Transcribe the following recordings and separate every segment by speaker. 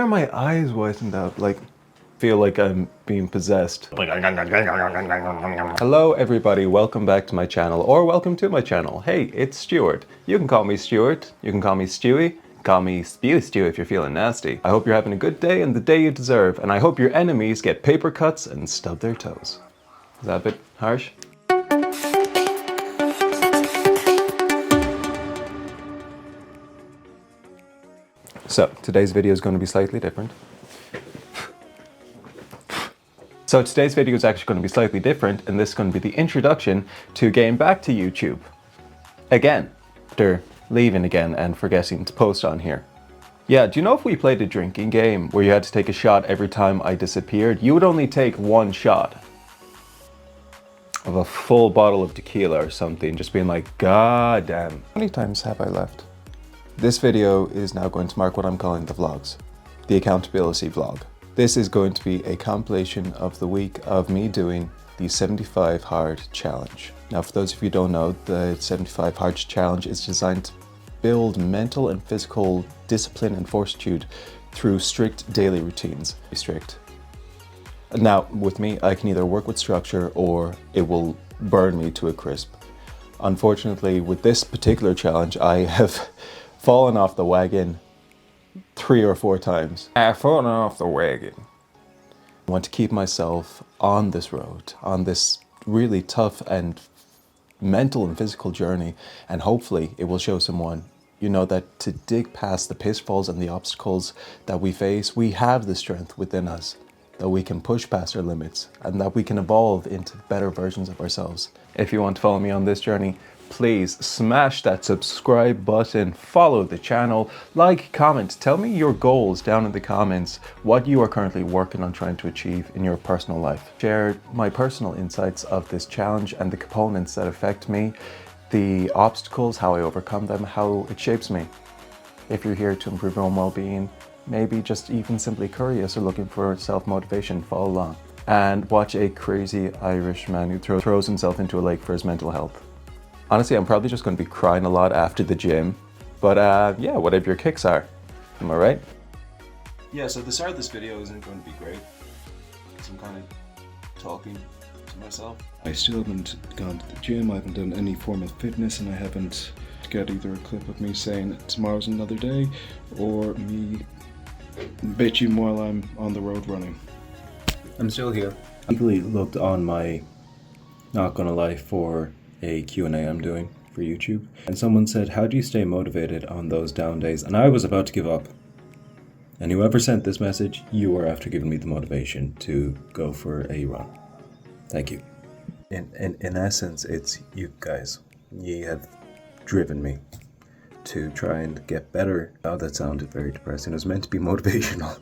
Speaker 1: are my eyes widened out? Like, feel like I'm being possessed. Hello everybody, welcome back to my channel, or welcome to my channel. Hey, it's Stuart. You can call me Stuart, you can call me Stewie, call me Stew if you're feeling nasty. I hope you're having a good day and the day you deserve, and I hope your enemies get paper cuts and stub their toes. Is that a bit harsh? So, today's video is going to be slightly different. So today's video is actually going to be slightly different, and this is going to be the introduction to getting back to YouTube again, after leaving again and forgetting to post on here. Yeah, do you know if we played a drinking game where you had to take a shot every time I disappeared, you would only take one shot of a full bottle of tequila or something, just being like, God damn. How many times have I left? This video is now going to mark what I'm calling the vlogs, the accountability vlog. This is going to be a compilation of the week of me doing the 75 Hard Challenge. Now, for those of you who don't know, the 75 Hard Challenge is designed to build mental and physical discipline and fortitude through strict daily routines. Be strict. Now, with me, I can either work with structure or it will burn me to a crisp. Unfortunately, with this particular challenge, I have fallen off the wagon 3 or 4 times. I've fallen off the wagon. I want to keep myself on this road, on this really tough and mental and physical journey, and hopefully it will show someone, you know, that to dig past the pitfalls and the obstacles that we face, we have the strength within us, that we can push past our limits, and that we can evolve into better versions of ourselves. If you want to follow me on this journey, please smash that subscribe button, follow the channel, like, comment, tell me your goals down in the comments, what you are currently working on trying to achieve in your personal life. Share my personal insights of this challenge and the components that affect me, the obstacles, how I overcome them, how it shapes me. If you're here to improve your own well-being, maybe just even simply curious or looking for self-motivation, follow along. And watch a crazy Irish man who throws himself into a lake for his mental health. Honestly, I'm probably just going to be crying a lot after the gym, but yeah, whatever your kicks are. Am I right? Yeah, so the start of this video isn't going to be great, because I'm kind of talking to myself. I still haven't gone to the gym, I haven't done any form of fitness, and I haven't got either a clip of me saying tomorrow's another day, or me bitching while I'm on the road running. I'm still here. I legally looked on my, not gonna lie, for a Q&A I'm doing for YouTube, and someone said, how do you stay motivated on those down days? And I was about to give up, and whoever sent this message, you are after giving me the motivation to go for a run. Thank you. In essence, it's you guys. You have driven me to try and get better. Oh, that sounded very depressing. It was meant to be motivational.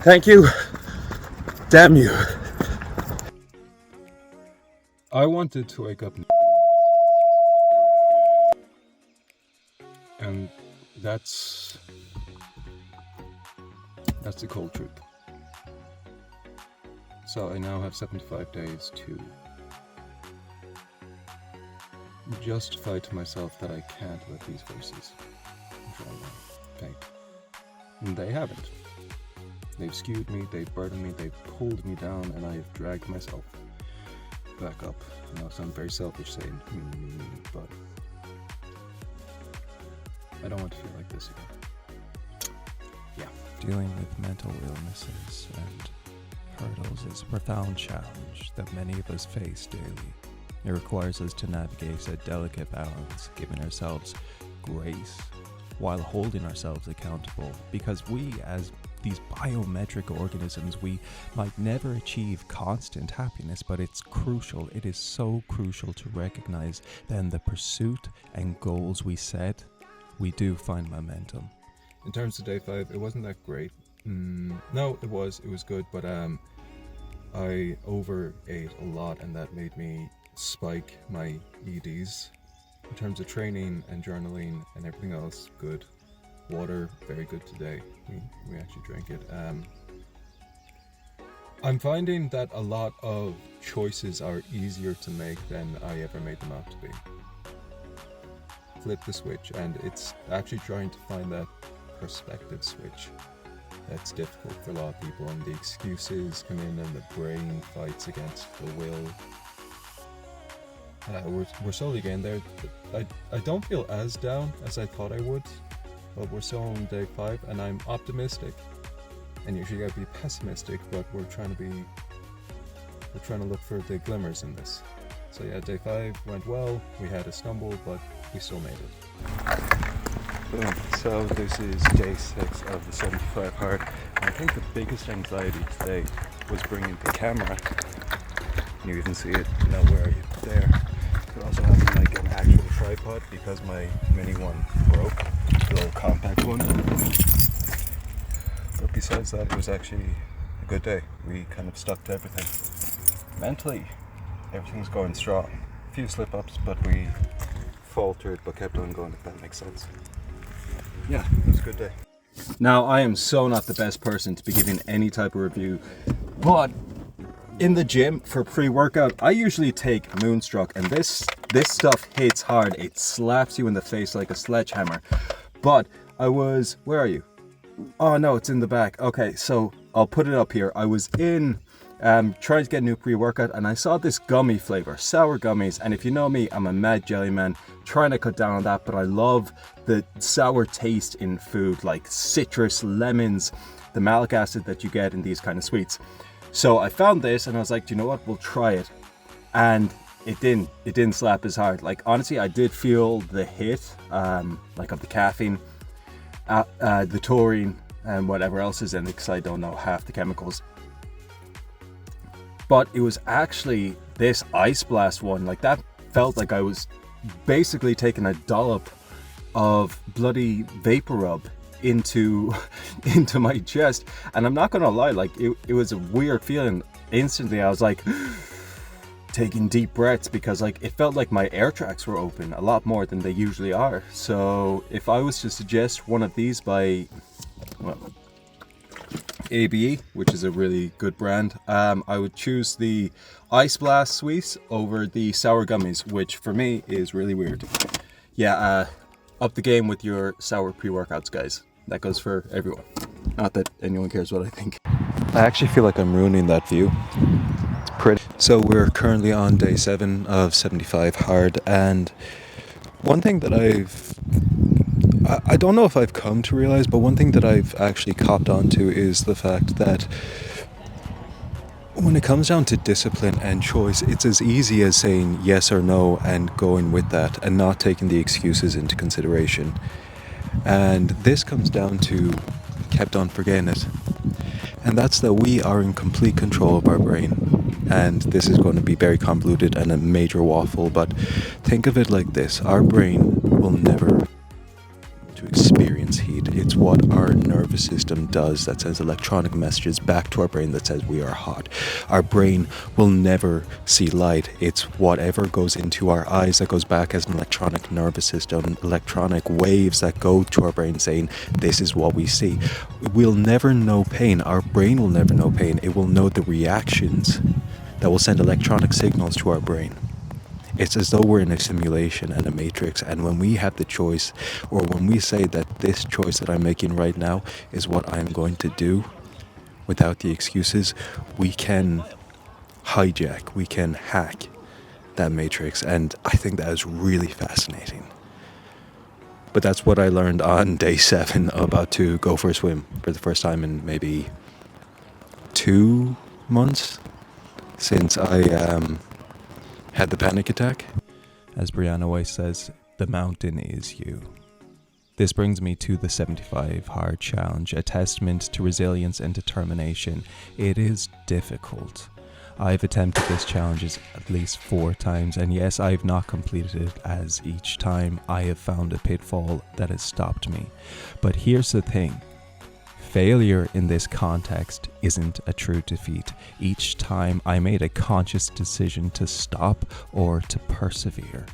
Speaker 1: Thank you. Damn you. I wanted to wake up, and that's the cold truth. So I now have 75 days to justify to myself that I can't let these voices control my fate. And they haven't. They've skewed me, they've burdened me, they've pulled me down, and I have dragged myself back up. I know it sounds very selfish saying, but I don't want to feel like this again. Yeah.
Speaker 2: Dealing with mental illnesses and hurdles is a profound challenge that many of us face daily. It requires us to navigate a delicate balance, giving ourselves grace while holding ourselves accountable, because we, as these biometric organisms, we might never achieve constant happiness, but it's crucial. It is so crucial to recognize that in the pursuit and goals we set, we do find momentum.
Speaker 1: In terms of day 5, it wasn't that great. No, it was good, but I overate a lot, and that made me spike my EDs. In terms of training and journaling and everything else, good. Water, very good today. We actually drank it. I'm finding that a lot of choices are easier to make than I ever made them out to be. Flip the switch, and it's actually trying to find that
Speaker 2: perspective switch that's difficult for a lot of people, and the excuses come in and the brain fights against the will. We're slowly getting there. I don't feel as down as I thought I would, but we're still on day 5 and I'm optimistic. And usually I'd be pessimistic, but we're trying to look for the glimmers in this. So yeah, day 5 went well. We had a stumble, but we still made it. Boom. So this is day 6 of the 75 hard. And I think the biggest anxiety today was bringing the camera. You can see it nowhere there. But also having like an actual tripod because my mini one broke, the little compact one. But besides that, it was actually a good day. We kind of stuck to everything. Mentally, everything's going strong. A few slip-ups, but we faltered but kept on going, if that makes sense. Yeah, it was a good day. Now, I am so not the best person to be giving any type of review, but in the gym for pre-workout, I usually take Moonstruck, and this stuff hits hard. It slaps you in the face like a sledgehammer. But where are you? Oh no, it's in the back. Okay, so I'll put it up here. I was in trying to get a new pre-workout, and I saw this gummy flavor, sour gummies, and if you know me, I'm a mad jelly man, trying to cut down on that, but I love the sour taste in food, like citrus, lemons, the malic acid that you get in these kind of sweets. So I found this and I was like, do you know what, we'll try it. And it didn't slap as hard. Like honestly, I did feel the hit like of the caffeine, the taurine and whatever else is in it, because I don't know half the chemicals. But it was actually this Ice Blast one, like that felt like I was basically taking a dollop of bloody vapor rub into my chest. And I'm not gonna lie, like it was a weird feeling. Instantly I was like taking deep breaths, because like it felt like my air tracks were open a lot more than they usually are. So if I was to suggest one of these by ABE, which is a really good brand, I would choose the Ice Blast sweets over the sour gummies, which for me is really weird. Yeah, up the game with your sour pre-workouts, guys. That goes for everyone. Not that anyone cares what I think. I actually feel like I'm ruining that view. It's pretty. So we're currently on day 7 of 75 hard, and one thing that I don't know if I've come to realize, but one thing that I've actually copped onto is the fact that when it comes down to discipline and choice, it's as easy as saying yes or no and going with that and not taking the excuses into consideration. And this comes down to kept on forgetting it. And that's that we are in complete control of our brain. And this is going to be very convoluted and a major waffle, but think of it like this. Our brain will never to experience heat. It's what our nervous system does that sends electronic messages back to our brain that says we are hot. Our brain will never see light. It's whatever goes into our eyes that goes back as an electronic nervous system, electronic waves that go to our brain saying this is what we see. We'll never know pain. Our brain will never know pain. It will know the reactions that will send electronic signals to our brain. It's as though we're in a simulation and a matrix, and when we have the choice, or when we say that this choice that I'm making right now is what I'm going to do without the excuses, we can hijack, we can hack that matrix, and I think that is really fascinating. But that's what I learned on day 7, about to go for a swim for the first time in maybe 2 months since I had the panic attack. As Brianna Weiss says, the mountain is you. This brings me to the 75 hard challenge, a testament to resilience and determination. It is difficult. I've attempted this challenge at least 4 times, and yes, I've not completed it, as each time I have found a pitfall that has stopped me. But here's the thing. Failure in this context isn't a true defeat. Each time I made a conscious decision to stop or to persevere.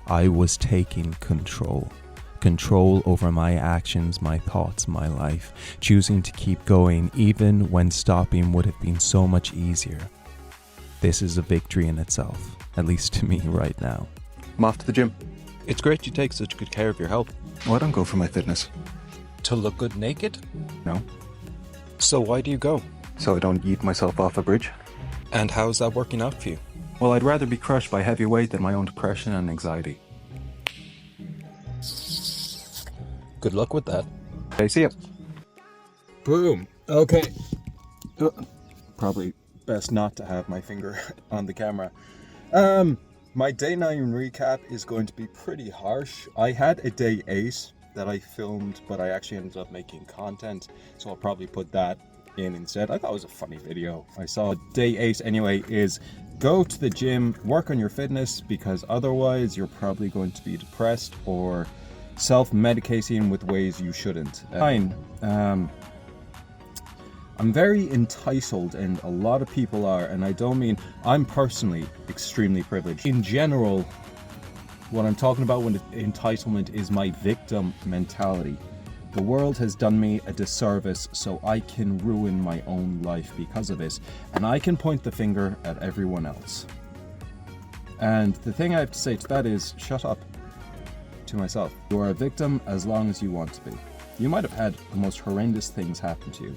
Speaker 2: I was taking control over my actions, my thoughts, my life, choosing to keep going even when stopping would have been so much easier. This is a victory in itself, at least to me right now. I'm off to the gym. It's great you take such good care of your health. Why don't go for my fitness?
Speaker 3: To look good naked?
Speaker 1: No.
Speaker 3: So why do you go?
Speaker 1: So I don't yeet myself off a bridge.
Speaker 3: And how's that working out for you?
Speaker 1: Well, I'd rather be crushed by heavy weight than my own depression and anxiety.
Speaker 3: Good luck with that.
Speaker 1: Okay, see ya.
Speaker 3: Boom. Okay.
Speaker 1: Probably best not to have my finger on the camera. My day 9 recap is going to be pretty harsh. I had a day 8 that I filmed, but I actually ended up making content, so I'll probably put that in instead. I thought it was a funny video. I saw day 8 anyway is go to the gym, work on your fitness, because otherwise you're probably going to be depressed or self-medicating with ways you shouldn't. 9. I'm very entitled, and a lot of people are, and I don't mean I'm personally extremely privileged. In general, what I'm talking about with entitlement is my victim mentality. The world has done me a disservice, so I can ruin my own life because of it, and I can point the finger at everyone else. And the thing I have to say to that is, shut up. To myself. You are a victim as long as you want to be. You might have had the most horrendous things happen to you.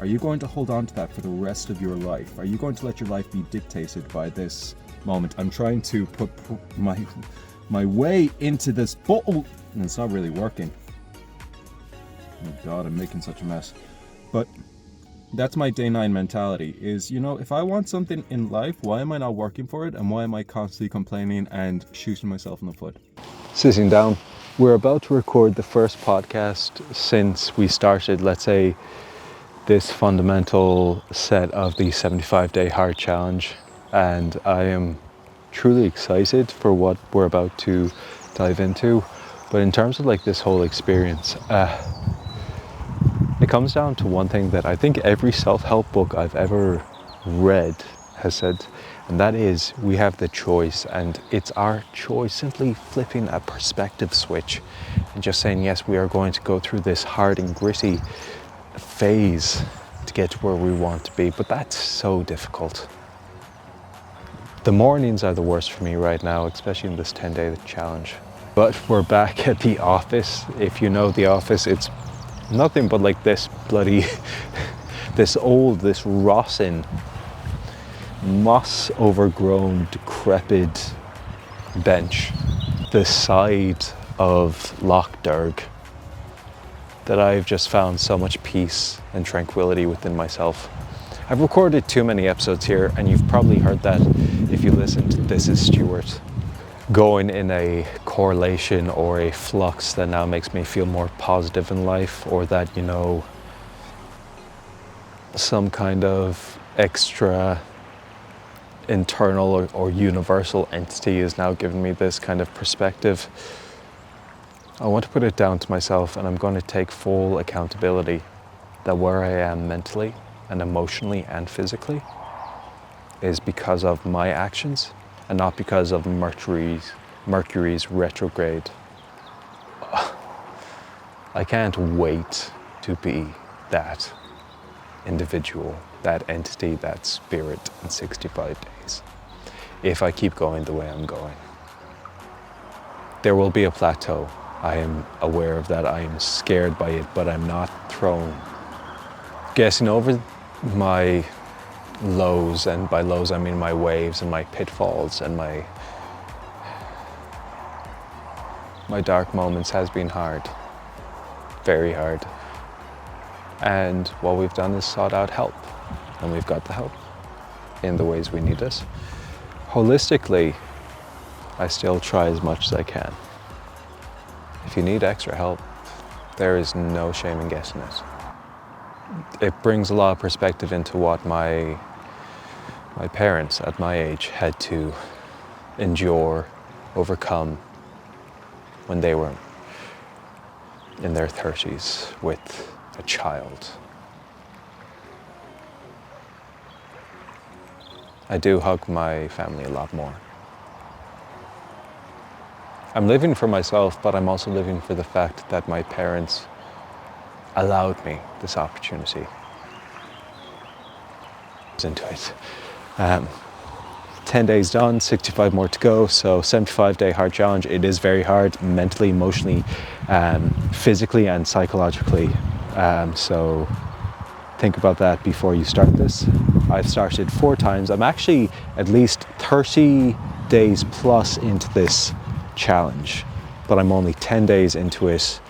Speaker 1: Are you going to hold on to that for the rest of your life? Are you going to let your life be dictated by this moment? I'm trying to put my way into this bottle, and it's not really working. Oh God, I'm making such a mess. But that's my day 9 mentality is, you know, if I want something in life, why am I not working for it? And why am I constantly complaining and shooting myself in the foot? Sitting down. We're about to record the first podcast since we started, let's say, this fundamental set of the 75-day heart challenge. And I am truly excited for what we're about to dive into. But in terms of like this whole experience, it comes down to one thing that I think every self-help book I've ever read has said, and that is we have the choice, and it's our choice simply flipping a perspective switch and just saying, yes, we are going to go through this hard and gritty phase to get to where we want to be, but that's so difficult. The mornings are the worst for me right now, especially in this 10-day challenge. But we're back at the office. If you know the office, it's nothing but like this bloody, this rotten, moss overgrown, decrepit bench, the side of Loch Derg, that I've just found so much peace and tranquility within myself. I've recorded too many episodes here, and you've probably heard that if you listen to This Is Stuart, going in a correlation or a flux that now makes me feel more positive in life, or that, you know, some kind of extra internal or universal entity is now giving me this kind of perspective. I want to put it down to myself, and I'm going to take full accountability that where I am mentally and emotionally and physically is because of my actions and not because of Mercury's retrograde. I can't wait to be that individual, that entity, that spirit in 65 days. If I keep going the way I'm going, there will be a plateau. I am aware of that. I am scared by it, but I'm not thrown. Getting over my lows, and by lows I mean my waves and my pitfalls and my dark moments, has been hard, very hard. And what we've done is sought out help, and we've got the help in the ways we need it. Holistically, I still try as much as I can. If you need extra help, there is no shame in getting it. It brings a lot of perspective into what my parents at my age had to endure, overcome when they were in their 30s with a child. I do hug my family a lot more. I'm living for myself, but I'm also living for the fact that my parents allowed me this opportunity. Into it. 10 days done, 65 more to go. So 75-day hard challenge. It is very hard mentally, emotionally, physically and psychologically. So think about that before you start this. I've started 4 times. I'm actually at least 30 days plus into this challenge, but I'm only 10 days into it,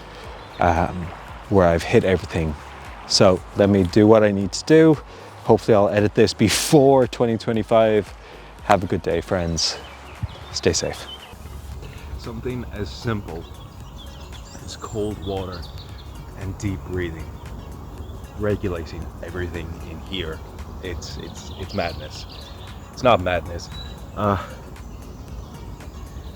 Speaker 1: where I've hit everything. So let me do what I need to do. Hopefully I'll edit this before 2025. Have a good day, friends. Stay safe.
Speaker 3: Something as simple as cold water and deep breathing, regulating everything in here. It's madness. It's not madness. The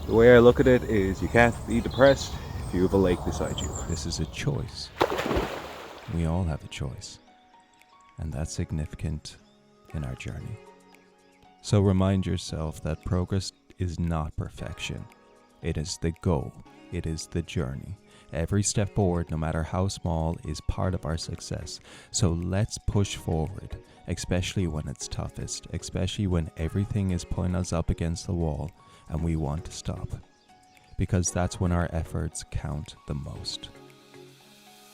Speaker 3: way I look at it is you can't be depressed if you have a lake beside you.
Speaker 2: This is a choice. We all have a choice. And that's significant in our journey. So remind yourself that progress is not perfection. It is the goal. It is the journey. Every step forward, no matter how small, is part of our success. So let's push forward, especially when it's toughest, especially when everything is pulling us up against the wall and we want to stop. Because that's when our efforts count the most.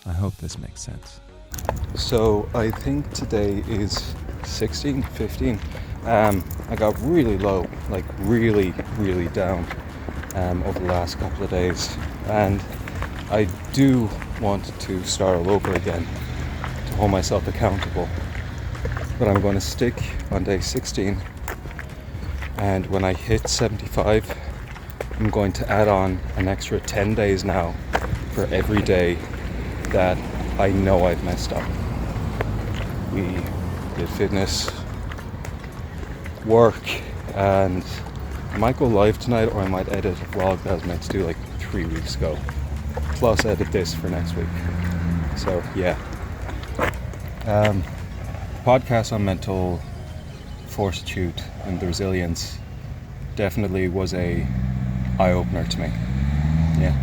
Speaker 2: I hope this makes sense.
Speaker 3: So I think today is 16, 15. I got really low, like really down over the last couple of days. And I do want to start all over again to hold myself accountable. But I'm going to stick on day 16. And when I hit 75, I'm going to add on an extra 10 days now for every day that I know I've messed up. We did fitness, work, and I might go live tonight, or I might edit a vlog that I was meant to do like 3 weeks ago. Plus edit this for next week. So yeah. Podcast on mental fortitude and resilience definitely was a eye-opener to me. Yeah.